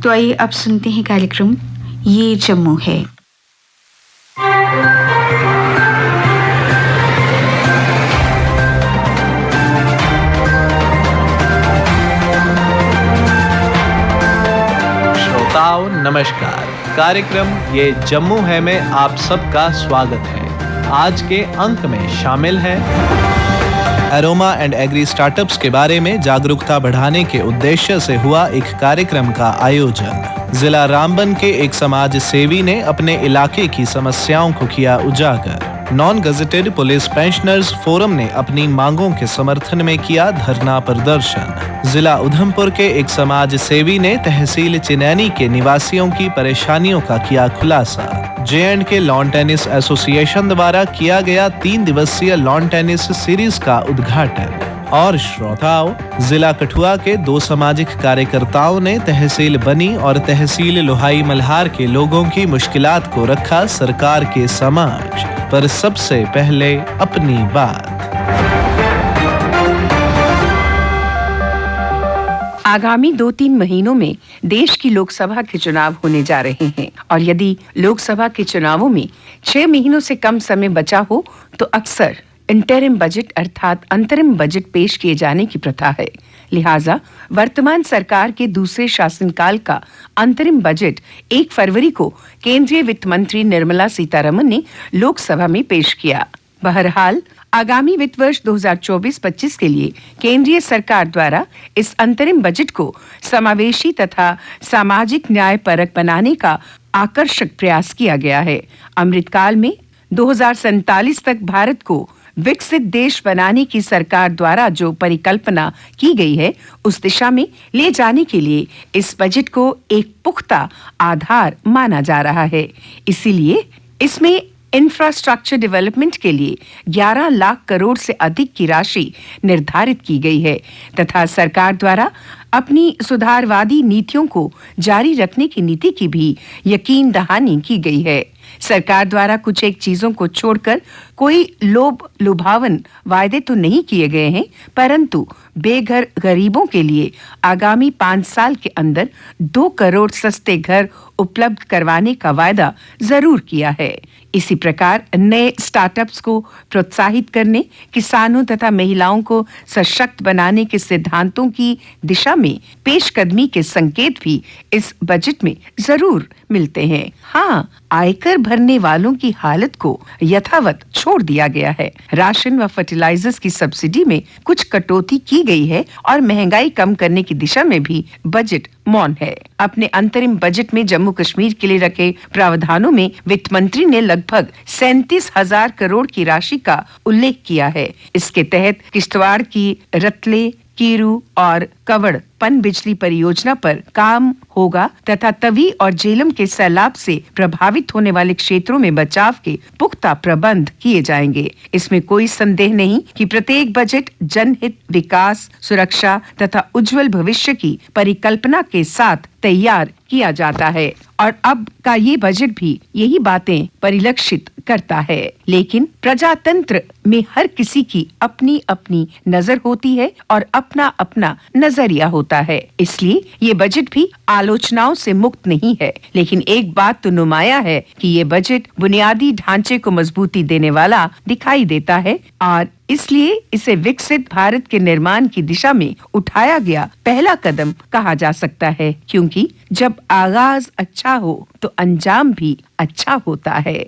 तो आइए अब सुनते हैं कार्यक्रम ये जम्मू है। श्रोताओं नमस्कार, कार्यक्रम ये जम्मू है में आप सबका स्वागत है। आज के अंक में शामिल है एरोमा एंड एग्री स्टार्टअप्स के बारे में जागरूकता बढ़ाने के उद्देश्य से हुआ एक कार्यक्रम का आयोजन। जिला रामबन के एक समाज सेवी ने अपने इलाके की समस्याओं को किया उजागर। Non gazetted police pensioners forum ने अपनी मांगों के समर्थन में किया धरना प्रदर्शन। जिला उधमपुर के एक समाज सेवी ने तहसील चिनैनी के निवासियों की परेशानियों का किया खुलासा। J&K लॉन टेनिस एसोसिएशन द्वारा किया गया 3 दिवसीय लॉन टेनिस सीरीज का उद्घाटन। और श्रोताओं, जिला कठुआ के 2 सामाजिक कार्यकर्ताओं ने तहसील बनी और तहसील लोहाई मल्हार के लोगों की मुश्किलात को रखा सरकार के समक्ष। पर सबसे पहले अपनी बात। आगामी 2-3 महीनों में देश की लोकसभा के चुनाव होने जा रहे हैं और यदि लोकसभा के चुनावों में 6 महीनों से कम समय बचा हो तो अक्सर इंटरिम बजट अर्थात अंतरिम बजट पेश किए जाने की प्रथा है। लिहाजा वर्तमान सरकार के दूसरे शासनकाल का अंतरिम बजट 1 फरवरी को केंद्रीय वित्त मंत्री निर्मला सीतारमण ने लोकसभा में पेश किया। बहरहाल आगामी वित्त वर्ष 2024-25 के लिए केंद्रीय सरकार द्वारा इस अंतरिम बजट को समावेशी तथा सामाजिक न्याय परक बनाने का आकर्षक प्रयास किया गया है। अमृतकाल में 2047 तक भारत को विकसित देश बनाने की सरकार द्वारा जो परिकल्पना की गई है, उस दिशा में ले जाने के लिए इस बजट को एक पुख्ता आधार माना जा रहा है। इसीलिए इसमें इंफ्रास्ट्रक्चर डेवलपमेंट के लिए 11 लाख करोड़ से अधिक की राशि निर्धारित की गई है तथा सरकार द्वारा अपनी सुधारवादी नीतियों को जारी रखने की नीति की भी यकीन दहानी की गई है। सरकार द्वारा कुछ एक चीजों को छोड़कर कोई लुभावन वायदे तो नहीं किए गए हैं, परंतु बेघर गरीबों के लिए आगामी 5 साल के अंदर 2 करोड़ सस्ते घर उपलब्ध करवाने का वायदा जरूर किया है। इसी प्रकार नए स्टार्टअप्स को प्रोत्साहित करने, किसानों तथा महिलाओं को सशक्त बनाने के सिद्धांतों की दिशा में पेशकदमी के संकेत भी इस बजट में जरूर मिलते हैं। हाँ, आयकर भरने वालों की हालत को यथावत छोड़ दिया गया है। राशन व फर्टिलाइजर्स की सब्सिडी में कुछ कटौती की गई है और महंगाई कम करने की दिशा में भी बजट मौन है। अपने अंतरिम बजट में जम्मू कश्मीर के लिए रखे प्रावधानों में वित्त मंत्री ने लगभग 37,000 करोड़ की राशि का उल्लेख किया है। इसके तहत किश्तवाड़ की रतले, कीरू और कवड़ पन बिजली परियोजना पर काम होगा तथा तवी और झेलम के सैलाब से प्रभावित होने वाले क्षेत्रों में बचाव के पुख्ता प्रबंध किए जाएंगे। इसमें कोई संदेह नहीं कि प्रत्येक बजट जनहित, विकास, सुरक्षा तथा उज्जवल भविष्य की परिकल्पना के साथ तैयार किया जाता है और अब का ये बजट भी यही बातें परिलक्षित करता है। लेकिन प्रजातंत्र में हर किसी की अपनी अपनी नजर होती है और अपना अपना नजरिया होता है, इसलिए ये बजट भी आलोचनाओं से मुक्त नहीं है। लेकिन एक बात तो नुमाया है कि ये बजट बुनियादी ढांचे को मजबूती देने वाला दिखाई देता है और इसलिए इसे विकसित भारत के निर्माण की दिशा में उठाया गया पहला कदम कहा जा सकता है, क्योंकि जब आगाज अच्छा हो तो अंजाम भी अच्छा होता है।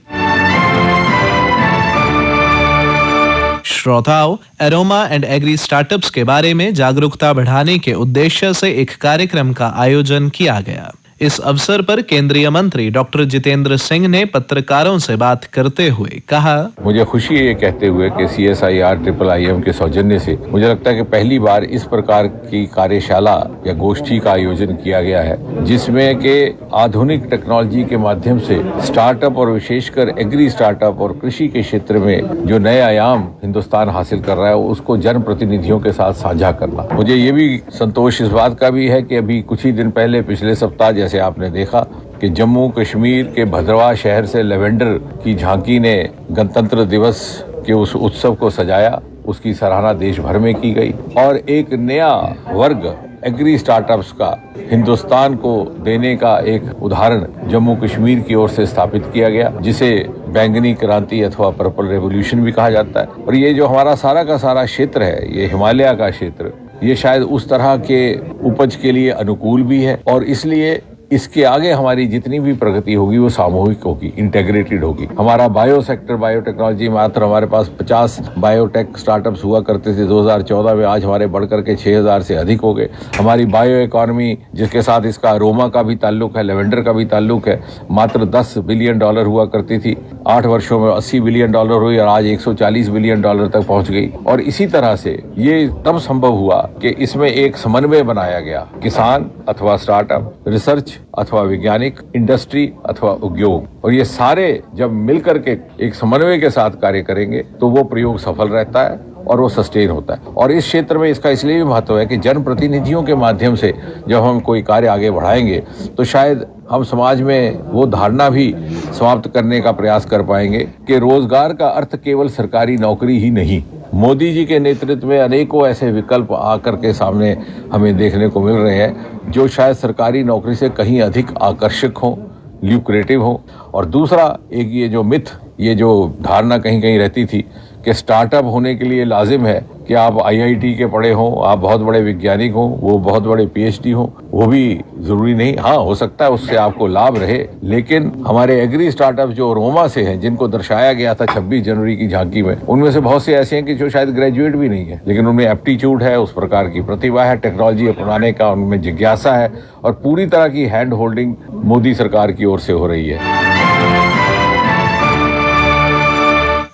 श्रोताओं, एरोमा एंड एग्री स्टार्टअप्स के बारे में जागरूकता बढ़ाने के उद्देश्य से एक कार्यक्रम का आयोजन किया गया। इस अवसर पर केंद्रीय मंत्री डॉक्टर जितेंद्र सिंह ने पत्रकारों से बात करते हुए कहा, मुझे खुशी है ये कहते हुए कि CSIR IIIM के सौजन्य से मुझे लगता है कि पहली बार इस प्रकार की कार्यशाला या गोष्ठी का आयोजन किया गया है, जिसमें के आधुनिक टेक्नोलॉजी के माध्यम से स्टार्टअप और विशेषकर एग्री स्टार्टअप और कृषि के क्षेत्र में जो नए आयाम हिंदुस्तान हासिल कर रहा है उसको जन प्रतिनिधियों के साथ साझा करना। मुझे ये भी संतोष इस बात का भी है कि अभी कुछ ही दिन पहले पिछले सप्ताह जैसे आपने देखा कि जम्मू कश्मीर के भद्रवाह शहर से लेवेंडर की झांकी ने गणतंत्र दिवस के उस उत्सव को सजाया, उसकी सराहना देश भर में की गई और एक नया वर्ग एग्री स्टार्टअप्स का हिंदुस्तान को देने का एक उदाहरण जम्मू कश्मीर की ओर से स्थापित किया गया, जिसे बैंगनी क्रांति अथवा पर्पल रेवोल्यूशन भी कहा जाता है। और ये जो हमारा सारा का सारा क्षेत्र है, ये हिमालय का क्षेत्र, ये शायद उस तरह के उपज के लिए अनुकूल भी है और इसलिए इसके आगे हमारी जितनी भी प्रगति होगी वो सामूहिक होगी, इंटेग्रेटेड होगी। हमारा बायो सेक्टर, बायोटेक्नोलॉजी, मात्र हमारे पास 50 बायोटेक स्टार्टअप्स हुआ करते थे 2014 में, आज हमारे बढ़कर के 6000 से अधिक हो गए। हमारी बायो इकोनॉमी, जिसके साथ इसका अरोमा का भी ताल्लुक है, लेवेंडर का भी ताल्लुक है, मात्र $10 बिलियन हुआ करती थी। 8 वर्षों में $80 बिलियन हुई और आज $140 बिलियन तक पहुंच गई। और इसी तरह से ये तब संभव हुआ कि इसमें एक समन्वय बनाया गया, किसान अथवा स्टार्टअप, रिसर्च अथवा वैज्ञानिक, इंडस्ट्री अथवा उद्योग, और ये सारे जब मिलकर के एक समन्वय के साथ कार्य करेंगे तो वो प्रयोग सफल रहता है और वो सस्टेन होता है। और इस क्षेत्र में इसका इसलिए भी महत्व है कि जनप्रतिनिधियों के माध्यम से जब हम कोई कार्य आगे बढ़ाएंगे तो शायद हम समाज में वो धारणा भी समाप्त करने का प्रयास कर पाएंगे कि रोजगार का अर्थ केवल सरकारी नौकरी ही नहीं। मोदी जी के नेतृत्व में अनेकों ऐसे विकल्प आकर के सामने हमें देखने को मिल रहे हैं जो शायद सरकारी नौकरी से कहीं अधिक आकर्षक हों, ल्यूक्रेटिव हों। और दूसरा एक ये जो मिथ, ये जो धारणा कहीं कहीं रहती थी कि स्टार्टअप होने के लिए लाजिम है कि आप IIT के पढ़े हों, आप बहुत बड़े वैज्ञानिक हों, वो बहुत बड़े PhD हों, वो भी जरूरी नहीं। हाँ, हो सकता है उससे आपको लाभ रहे, लेकिन हमारे एग्री स्टार्टअप जो रोमा से हैं, जिनको दर्शाया गया था 26 जनवरी की झांकी में, उनमें से बहुत से ऐसे हैं कि जो शायद ग्रेजुएट भी नहीं है, लेकिन उनमें एप्टीट्यूड है, उस प्रकार की प्रतिभा है, टेक्नोलॉजी अपनाने का उनमें जिज्ञासा है और पूरी तरह की हैंड होल्डिंग मोदी सरकार की ओर से हो रही है।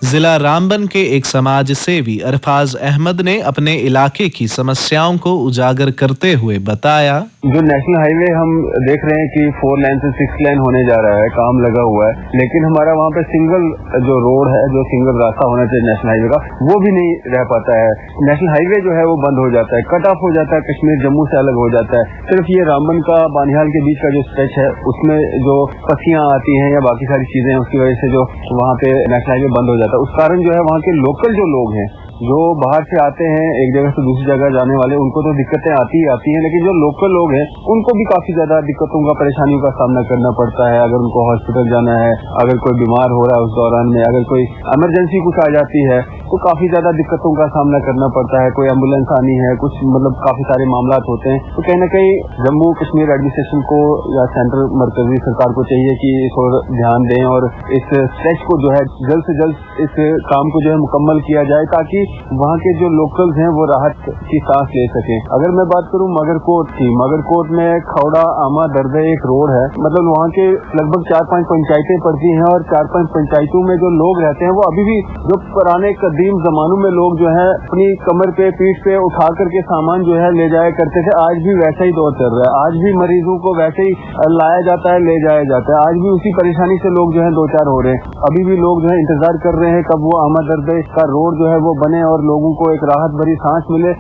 जिला रामबन के एक समाज सेवी अरफाज अहमद ने अपने इलाके की समस्याओं को उजागर करते हुए बताया, जो नेशनल हाईवे हम देख रहे हैं कि 4 लेन से 6 लेन होने जा रहा है, काम लगा हुआ है, लेकिन हमारा वहाँ पे सिंगल जो रोड है, जो सिंगल रास्ता होना चाहिए नेशनल हाईवे का, वो भी नहीं रह पाता है। नेशनल हाईवे जो है वो बंद हो जाता है, कट ऑफ हो जाता है, कश्मीर जम्मू से अलग हो जाता है। सिर्फ ये रामबन का बानिहाल के बीच का जो स्ट्रेच है, उसमें जो पस्सियां आती हैं या बाकी सारी चीजें, उसकी वजह से जो वहाँ पे नेशनल हाईवे बंद हो जाता है। उस कारण जो है वहाँ के लोकल जो लोग हैं, जो बाहर से आते हैं एक जगह से दूसरी जगह जाने वाले, उनको तो दिक्कतें आती ही हैं, लेकिन जो लोकल लोग हैं उनको भी काफी ज्यादा दिक्कतों का, परेशानियों का सामना करना पड़ता है। अगर उनको हॉस्पिटल जाना है, अगर कोई बीमार हो रहा है उस दौरान में, अगर कोई इमरजेंसी कुछ आ जाती है तो काफी ज्यादा दिक्कतों का सामना करना पड़ता है। कोई एम्बुलेंस आनी है, कुछ मतलब काफी सारे मामला होते हैं। तो कहीं ना कहीं जम्मू कश्मीर एडमिनिस्ट्रेशन को या सेंट्रल मरकजी सरकार को चाहिए कि इस और ध्यान दें और इस स्ट्रेच को जो है जल्द से जल्द इस काम को जो है मुकम्मल किया जाए, ताकि वहाँ के जो लोकल्स हैं वो राहत की सांस ले सकें। अगर मैं बात करूँ मगरकोट की, मगरकोट में खौड़ा आमा दर्दे एक रोड है, मतलब वहाँ के लगभग 4-5 पंचायतें पड़ती हैं और 4-5 पंचायतों में जो लोग रहते हैं वो अभी भी जो पुराने कदीम जमानों में लोग जो है अपनी कमर पे, पीठ पे उठा करके सामान जो है ले जाया करते थे, आज भी वैसा ही दौर चल रहा है। आज भी मरीजों को वैसे ही लाया जाता है, ले जाया जाता है। आज भी उसी परेशानी से लोग जो है दो चार हो रहे हैं। अभी भी लोग जो है इंतजार कर रहे हैं कब वो आमा दर्दे का रोड जो है वो बने और लोगों को एक राहत भरी सांस मिले।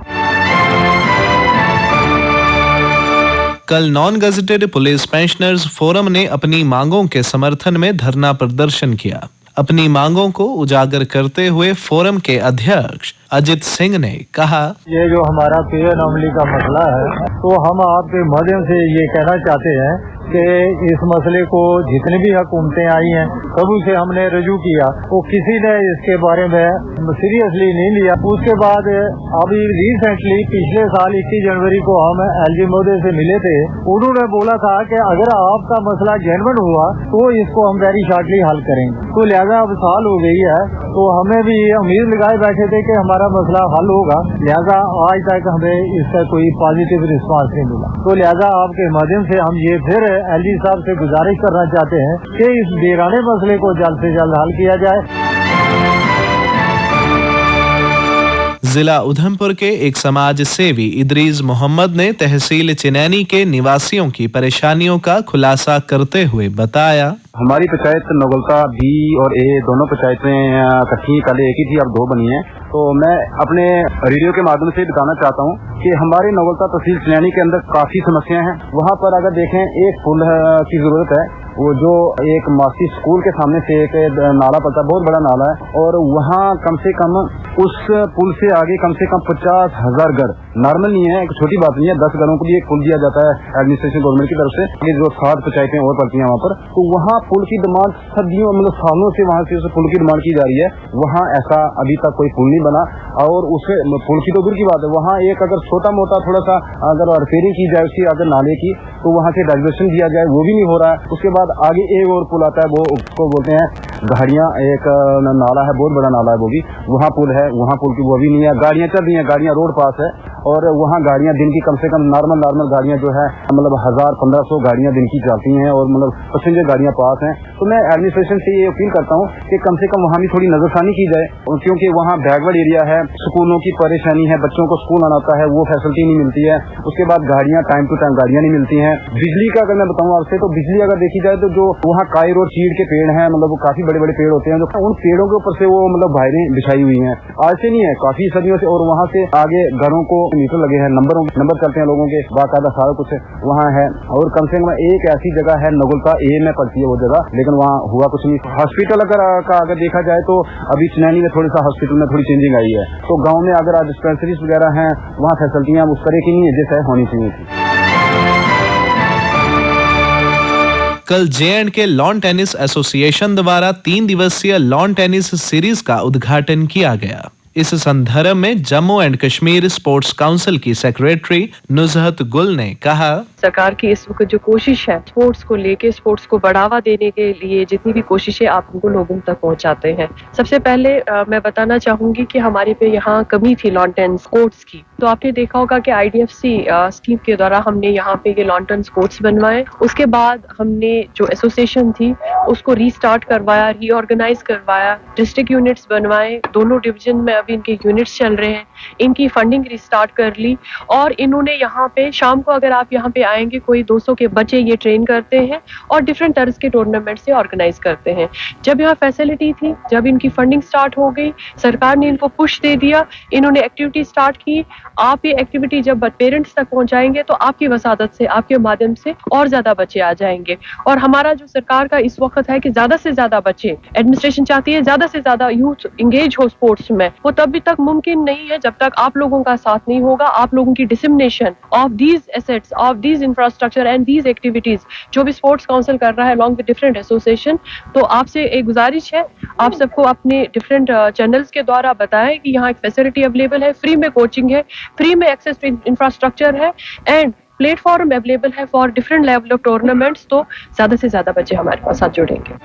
कल non gazetted police pensioners forum ने अपनी मांगों के समर्थन में धरना प्रदर्शन किया। अपनी मांगों को उजागर करते हुए फोरम के अध्यक्ष अजित सिंह ने कहा, ये जो हमारा पे अनोमली का मसला है, तो हम आपके माध्यम से ये कहना चाहते हैं कि इस मसले को जितनी भी हुकूमतें आई हैं सबू से हमने रजू किया, तो किसी ने इसके बारे में सीरियसली नहीं लिया। उसके बाद अभी रिसेंटली पिछले साल 21 जनवरी को हम LG मोदी से मिले थे। उन्होंने बोला था कि अगर आपका मसला जेन्युइन हुआ तो इसको हम वेरी शॉर्टली हल करेंगे। तो लिहाजा अब साल हो गई है, तो हमें भी उम्मीद लगाए बैठे थे कि हमारा मसला हल होगा, लिहाजा आज तक हमें इसका कोई पॉजिटिव रिस्पांस नहीं मिला। तो लिहाजा आपके माध्यम से हम ये फिर LG साहब से गुजारिश करना चाहते हैं कि इस बेराने मसले को जल्द से जल्द हल किया जाए। जिला उधमपुर के एक समाज सेवी इदरीस मोहम्मद ने तहसील चिनैनी के निवासियों की परेशानियों का खुलासा करते हुए बताया, हमारी पंचायत नोगलता B और A दोनों पंचायतें इकट्ठी, पहले एक ही थी, अब 2 बनी है। तो मैं अपने रेडियो के माध्यम से बताना चाहता हूँ कि हमारे नोगलता तहसील चिनैनी के अंदर काफी समस्याएं हैं। वहाँ पर अगर देखें एक पुल की जरूरत है, वो जो एक मासी स्कूल के सामने से एक नाला पड़ता है, बहुत बड़ा नाला है, और वहाँ कम से कम उस पुल से आगे कम से कम 50,000 घर, नॉर्मल नहीं है, एक छोटी बात नहीं है, 10 घरों को भी एक पुल दिया जाता है एडमिनिस्ट्रेशन गवर्नमेंट की तरफ से। ये जो 7 पंचायतें और पड़ती हैं वहाँ पर, तो वहाँ पुल की डिमांड सदियों मतलब सालों से वहाँ से उस पुल की डिमांड की जा रही है। वहाँ ऐसा अभी तक कोई पुल नहीं बना, और उसे पुल की तो दूर की बात है, वहाँ एक अगर छोटा मोटा थोड़ा सा अगर रिपेयरिंग की जाए उसकी, अगर नाले की, तो वहाँ से डाइवर्शन दिया जाए, वो भी नहीं हो रहा है। उसके बाद आगे एक और पुल आता है, वो उसको बोलते हैं गाड़ियाँ, एक नाला है, बहुत बड़ा नाला है वो भी, वहाँ पुल है, वहाँ पुल की वो भी नहीं है। गाड़ियाँ चल रही हैं, गाड़ियाँ रोड पास है, और वहाँ गाड़ियाँ दिन की कम से कम नॉर्मल गाड़ियाँ जो है मतलब 1000-1500 गाड़ियाँ दिन की चलती हैं, और मतलब पैसेंजर गाड़ियाँ पास हैं। तो मैं एडमिनिस्ट्रेशन से ये अपील करता हूँ कि कम से कम वहाँ भी थोड़ी नजरसानी की जाए, क्योंकि वहाँ बैकवर्ड एरिया है, स्कूलों की परेशानी है, बच्चों को स्कूल आना होता है, वो फैसिलिटी नहीं मिलती है। उसके बाद गाड़ियाँ टाइम टू टाइम गाड़ियाँ नहीं मिलती हैं। बिजली का अगर मैं बताऊँ आपसे, तो बिजली अगर देखी जाए तो जो वहाँ कायर और चीड़ के पेड़ हैं, मतलब वो काफी बड़े बड़े पेड़ होते हैं, जो उन पेड़ों के ऊपर से वो मतलब वायरें बिछाई हुई हैं, आज से नहीं है, काफी सदियों से। और वहाँ से आगे घरों को मीटर लगे हैं, नंबर चलते हैं लोगों के, बाकायदा सारा कुछ वहाँ है। और कम से कम एक ऐसी जगह है, नगुलता ए में पड़ती है वो जगह, लेकिन वहाँ हुआ कुछ नहीं। हॉस्पिटल अगर देखा जाए तो अभी चनैनी में थोड़ी सा हॉस्पिटल में थोड़ी चेंजिंग आई है। तो गाँव में अगर आज डिस्पेंसरीज वगैरह हैं, वहाँ फैसिलिटियाँ उस तरह की नहीं है जैसे होनी चाहिए थी। कल J&K लॉन टेनिस एसोसिएशन द्वारा 3 दिवसीय लॉन टेनिस सीरीज का उद्घाटन किया गया। इस संदर्भ में Jammu and Kashmir sports council की सेक्रेटरी नुजहत गुल ने कहा, सरकार की इस वक्त जो कोशिश है स्पोर्ट्स को लेके, स्पोर्ट्स को बढ़ावा देने के लिए जितनी भी कोशिशें आप उनको लोगों तक पहुंचाते हैं। सबसे पहले मैं बताना चाहूंगी कि हमारे पे यहाँ कमी थी लॉन टेनिस कोर्ट्स की। तो आपने देखा होगा कि IDFC स्कीम के द्वारा हमने यहाँ पे ये लॉन टेनिस कोर्ट्स बनवाए। उसके बाद हमने जो एसोसिएशन थी उसको रीस्टार्ट करवाया, रीऑर्गेनाइज करवाया, डिस्ट्रिक्ट यूनिट्स बनवाए, दोनों डिवीजन में अभी इनके यूनिट्स चल रहे हैं, इनकी फंडिंग रिस्टार्ट कर ली। और इन्होंने यहाँ पे शाम को अगर आप यहाँ पे आएंगे, कोई 200 के बच्चे ये ट्रेन करते हैं और डिफरेंट तरह के टूर्नामेंट से ऑर्गेनाइज करते हैं। जब यहाँ फैसिलिटी थी, जब इनकी फंडिंग स्टार्ट हो गई, सरकार ने इनको पुश दे दिया, इन्होंने एक्टिविटी स्टार्ट की। आप ये एक्टिविटी जब पेरेंट्स तक पहुंचाएंगे तो आपकी वसादत से, आपके माध्यम से और ज्यादा बच्चे आ जाएंगे। और हमारा जो सरकार का इस वक्त है कि ज्यादा से ज्यादा बच्चे, एडमिनिस्ट्रेशन चाहती है ज्यादा से ज्यादा यूथ इंगेज हो स्पोर्ट्स में। वो तब तक मुमकिन नहीं है जब तक आप लोगों का साथ नहीं होगा, आप लोगों की dissemination of these assets, of these infrastructure and these activities जो भी स्पोर्ट्स काउंसिल कर रहा है अलॉन्ग विद डिफरेंट एसोसिएशन। तो आपसे एक गुजारिश है, आप सबको अपने डिफरेंट चैनल्स के द्वारा बताएं कि यहाँ एक फैसिलिटी अवेलेबल है, फ्री में कोचिंग है, फ्री में एक्सेस टू इंफ्रास्ट्रक्चर है एंड प्लेटफॉर्म अवेलेबल है for different level of tournaments. तो ज्यादा से ज्यादा बच्चे हमारे पास साथ जुड़ेंगे।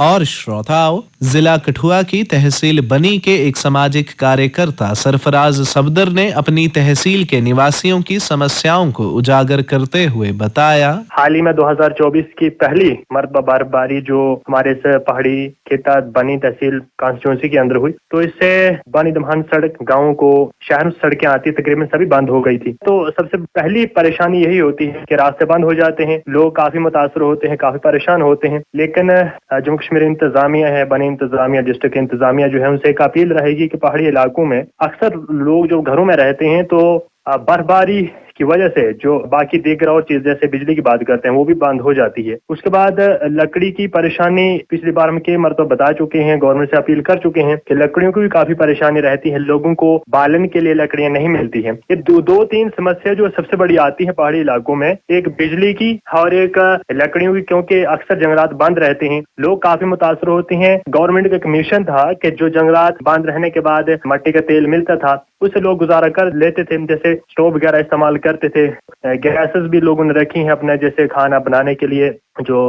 और श्रोताओं, जिला कठुआ की तहसील बनी के एक सामाजिक कार्यकर्ता सरफराज सफदर ने अपनी तहसील के निवासियों की समस्याओं को उजागर करते हुए बताया, हाल ही में 2024 की पहली मरतबा बर्फबारी जो हमारे इस पहाड़ी खेता बनी तहसील कॉन्स्टिट्यूंसी के अंदर हुई, तो इससे बनी दमहान सड़क गाँव को शहर सड़कें आती तकरीबन सभी बंद हो गई थी। तो सबसे पहली परेशानी यही होती है कि रास्ते बंद हो जाते हैं, लोग काफी मुतासर होते हैं, काफी परेशान होते हैं। लेकिन जम्मू कश्मीर इंतजामिया है, बनी इंतजामिया, डिस्ट्रिक्ट इंतजामिया जो है, उनसे एक अपील रहेगी कि पहाड़ी इलाकों में अक्सर लोग जो घरों में रहते हैं तो बर्फबारी की वजह से जो बाकी दीगर और चीज जैसे बिजली की बात करते हैं वो भी बंद हो जाती है। उसके बाद लकड़ी की परेशानी पिछली बार हम कई मरतबा बता चुके हैं, गवर्नमेंट से अपील कर चुके हैं कि लकड़ियों की भी काफी परेशानी रहती है, लोगों को बालन के लिए लकड़ियां नहीं मिलती हैं। ये दो तीन समस्या जो सबसे बड़ी आती है पहाड़ी इलाकों में, एक बिजली की और एक लकड़ियों की, क्योंकि अक्सर जंगलात बंद रहते हैं, लोग काफी मुतासर होते हैं। गवर्नमेंट का एक मिशन था कि जो जंगलात बंद रहने के बाद मट्टी का तेल मिलता था उससे लोग गुजारा कर लेते थे, जैसे स्टोव वगैरह इस्तेमाल करते थे। गैसेस भी लोगों ने रखी हैं अपने जैसे खाना बनाने के लिए, जो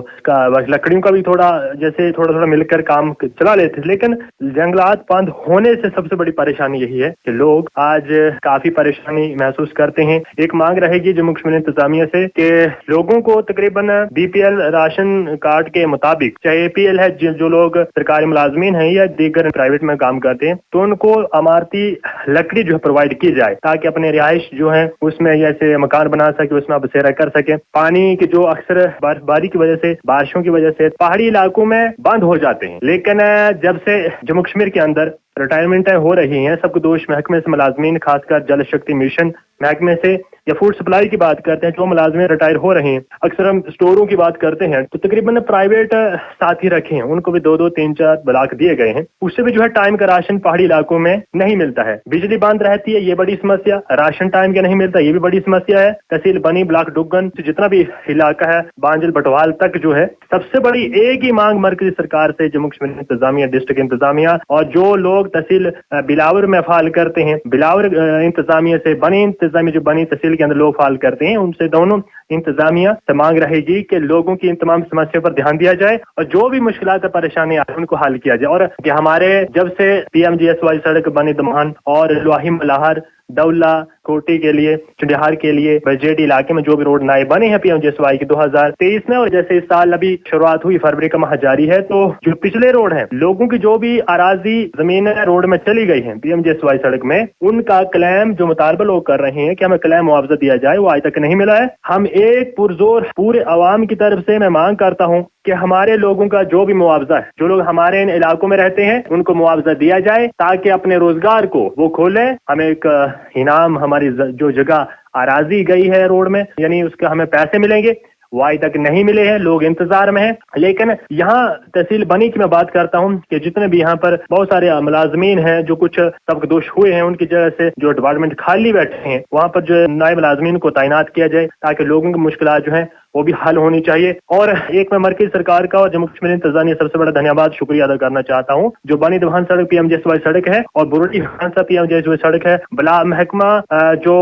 लकड़ियों का भी थोड़ा मिलकर काम चला लेते थे। लेकिन जंगलात बंद होने से सबसे बड़ी परेशानी यही है कि लोग आज काफी परेशानी महसूस करते हैं। एक मांग रहेगी जम्मू कश्मीर इंतजामिया से कि लोगों को तकरीबन BPL राशन कार्ड के मुताबिक, चाहे APL है, जो लोग सरकारी मुलाजमीन है या दीगर प्राइवेट में काम करते हैं, तो उनको अमारती लकड़ी जो है प्रोवाइड की जाए ताकि अपने रिहाइश जो है उसमें जैसे मकान बना सके, उसमें बसेरा कर सके। पानी की जो अक्सर बर्फबारी की वजह से, बारिशों की वजह से पहाड़ी इलाकों में बंद हो जाते हैं। लेकिन जब से जम्मू कश्मीर के अंदर रिटायरमेंटें हो रही हैं, सबको दोष महकमे से मुलाजमीन, खासकर जल शक्ति मिशन महकमे से या फूड सप्लाई की बात करते हैं, जो मुलाजमे रिटायर हो रहे हैं, अक्सर हम स्टोरों की बात करते हैं तो तकरीबन प्राइवेट साथी रखे हैं, उनको भी 2-2, 3-4 ब्लॉक दिए गए हैं। उससे भी जो है टाइम का राशन पहाड़ी इलाकों में नहीं मिलता है। बिजली बंद रहती है, ये बड़ी समस्या, राशन टाइम का नहीं मिलता, ये भी बड़ी समस्या है। तहसील बनी, ब्लॉक डुग्गन, जितना भी इलाका है, बांजल बटवाल तक जो है, सबसे बड़ी एक ही मांग मरकजी सरकार से, जम्मू कश्मीर इंतजामिया, डिस्ट्रिक्ट इंतजामिया और जो लोग तहसील बिलावर में फाल करते हैं, बिलावर इंतजामिया से बनी इंतजामिया, जो बनी तहसील के अंदर लोग फाल करते हैं, उनसे दोनों इंतजामिया से मांग रहेगी कि लोगों की इन तमाम समस्याओं पर ध्यान दिया जाए और जो भी मुश्किलात परेशानी आए उनको हल किया जाए। और कि हमारे जब से PMGSY सड़क बनी दमहान और लोही मलाहर, दौला, कोटी के लिए, चंडिहार के लिए, बजेडी इलाके में जो भी रोड नए बने हैं PMGSY की 2023 में, और जैसे इस साल अभी शुरुआत हुई, फरवरी का माह जारी है, तो जो पिछले रोड हैं, लोगों की जो भी अराजी जमीन रोड में चली गई है PMGSY सड़क में, उनका क्लेम जो मुतालबा लोग कर रहे हैं कि हमें क्लेम मुआवजा दिया जाए, वो आज तक नहीं मिला है। हम एक पुरजोर पूरे अवाम की तरफ से मैं मांग करता हूँ कि हमारे लोगों का जो भी मुआवजा है, जो लोग हमारे इन इलाकों में रहते हैं, उनको मुआवजा दिया जाए ताकि अपने रोजगार को वो खोलें। हमें एक इनाम, हमारी जो जगह अराजी गई है रोड में, यानी उसका हमें पैसे मिलेंगे, वो आज तक नहीं मिले हैं, लोग इंतजार में हैं। लेकिन यहाँ तहसील बनी की मैं बात करता हूँ कि जितने भी यहाँ पर बहुत सारे मुलाजमीन हैं जो कुछ सबकदोश हुए हैं, उनकी जगह से जो डिपार्टमेंट खाली बैठे हैं, वहाँ पर जो नए मुलाजमीन को तैनात किया जाए ताकि लोगों की मुश्किलात जो है वो भी हल होनी चाहिए। और एक मैं मरकजी सरकार का और जम्मू कश्मीर इंतजामिया सबसे बड़ा धन्यवाद शुक्रिया अदा करना चाहता हूँ। जो बनी दमहान सड़क PMGSY सड़क है और बुरुडी हांसा PMGSY सड़क है, बला महकमा जो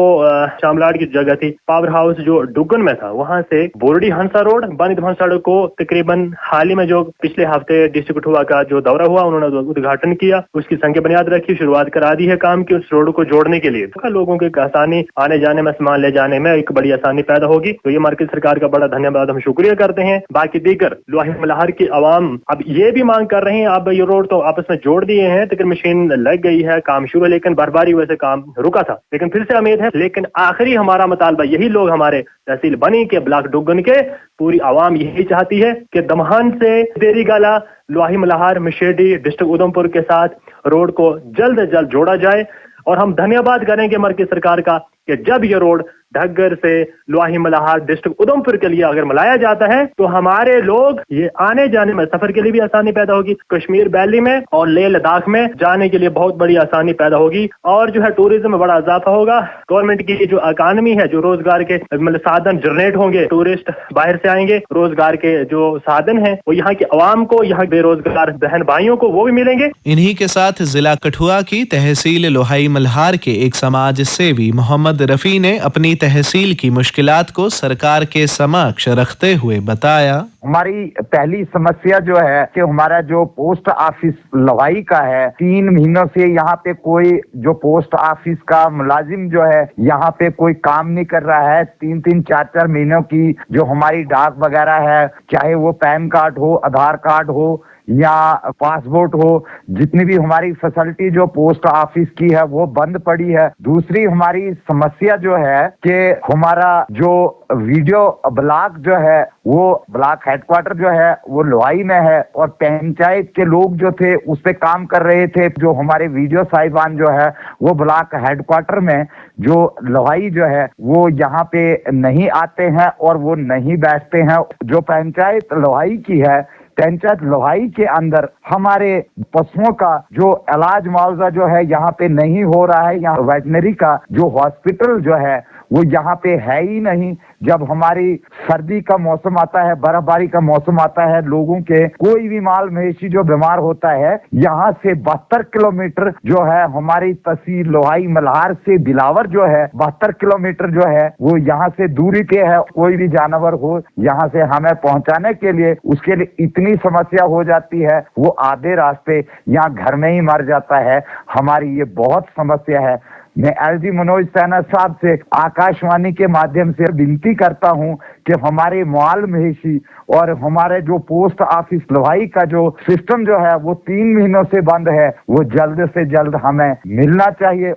शामलाट की जगह थी, पावर हाउस जो डुग्गन में था, वहां से बुरुडी हांसा रोड बनी दमहान सड़क को तकरीबन हाल ही में जो पिछले हफ्ते डिस्ट्रिक्ट हुआ का जो दौरा हुआ, उन्होंने उद्घाटन किया, उसकी संख्या बुनियाद रखी, शुरुआत करा दी है काम की। उस रोड को जोड़ने के लिए लोगों की आसानी, आने जाने में, सामान ले जाने में एक बड़ी आसानी पैदा होगी। तो ये मरकजी सरकार का धन्यवाद हम शुक्रिया करते हैं। बाकी दीगर लोही मलाहर की आवाम अब ये भी मांग कर रहे हैं, अब ये रोड तो आपस में जोड़ दिए हैं, तकरीबन मशीन लग गई है, काम शुरू है, लेकिन बर्फबारी वजह से काम रुका था, लेकिन फिर से उम्मीद है। लेकिन आखिरी हमारा मुतालबा, यही लोग हमारे तहसील बनी के, ब्लॉक डुग्गन के पूरी आवाम यही चाहती है कि दमहान से देरीगाला, लोही मलाहर, मशेडी, डिस्ट्रिक्ट उधमपुर के साथ रोड को जल्द से जल्द जोड़ा जाए। और हम धन्यवाद करेंगे मरकजी सरकार का कि जब ये रोड ढग्गर से लोही मलाहर डिस्ट्रिक्ट उधमपुर के लिए अगर मिलाया जाता है तो हमारे लोग ये आने जाने में, सफर के लिए भी आसानी पैदा होगी, कश्मीर वैली में और लेह लद्दाख में जाने के लिए बहुत बड़ी आसानी पैदा होगी, और जो है टूरिज्म में बड़ा इजाफा होगा। गवर्नमेंट की जो इकानमी है, जो रोजगार के मतलब साधन जनरेट होंगे, टूरिस्ट बाहर से आएंगे, रोजगार के जो साधन है वो यहाँ की आवाम को, यहाँ बेरोजगार बहन भाइयों को वो भी मिलेंगे। इन्हीं के साथ जिला कठुआ की तहसील लोहाई मल्हार के एक समाज सेवी मोहम्मद रफी ने अपनी तहसील की मुश्किलात को सरकार के समक्ष रखते हुए बताया। हमारी पहली समस्या जो है कि हमारा जो पोस्ट ऑफिस लोहाई का है, 3 महीनों से यहाँ पे कोई जो पोस्ट ऑफिस का मुलाजिम जो है यहाँ पे कोई काम नहीं कर रहा है। 3-3, 4-4 महीनों की जो हमारी डाक वगैरह है, चाहे वो पैन कार्ड हो, आधार कार्ड हो या पासपोर्ट हो, जितनी भी हमारी फैसिलिटी जो पोस्ट ऑफिस की है वो बंद पड़ी है। दूसरी हमारी समस्या जो है कि हमारा जो वीडियो ब्लॉक जो है, वो ब्लॉक हेडक्वार्टर जो है वो लोहाई में है, और पंचायत के लोग जो थे उस पे काम कर रहे थे। जो हमारे वीडियो साहिबान जो है वो ब्लॉक हेडक्वार्टर में जो लोहाई जो है वो यहाँ पे नहीं आते हैं और वो नहीं बैठते हैं। जो पंचायत लोहाई की है, पंचायत लोहाई के अंदर हमारे पशुओं का जो इलाज मुआवजा जो है यहाँ पे नहीं हो रहा है। यहाँ वेटनरी का जो हॉस्पिटल जो है वो यहाँ पे है ही नहीं। जब हमारी सर्दी का मौसम आता है, बर्फबारी का मौसम आता है, लोगों के कोई भी माल मवेशी जो बीमार होता है, यहाँ से 72 किलोमीटर जो है हमारी तहसील लोहाई मल्हार से बिलावर जो है 72 किलोमीटर जो है वो यहाँ से दूरी पे है। कोई भी जानवर हो यहाँ से हमें पहुँचाने के लिए, उसके लिए इतनी समस्या हो जाती है, वो आधे रास्ते यहाँ घर में ही मर जाता है। हमारी ये बहुत समस्या है। मैं LG मनोज सैना साहब से आकाशवाणी के माध्यम से विनती करता हूं कि हमारे माल मवेशी और हमारे जो पोस्ट ऑफिस लोहाई का जो सिस्टम जो है वो 3 महीनों से बंद है, वो जल्द से जल्द हमें मिलना चाहिए।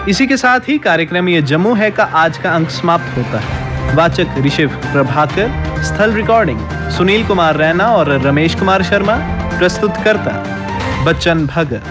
इसी के साथ ही कार्यक्रम ये जम्मू है का आज का अंक समाप्त होता है। वाचक ऋषभ प्रभाकर, स्थल रिकॉर्डिंग सुनील कुमार रैना और रमेश कुमार शर्मा, प्रस्तुतकर्ता बच्चन भगत।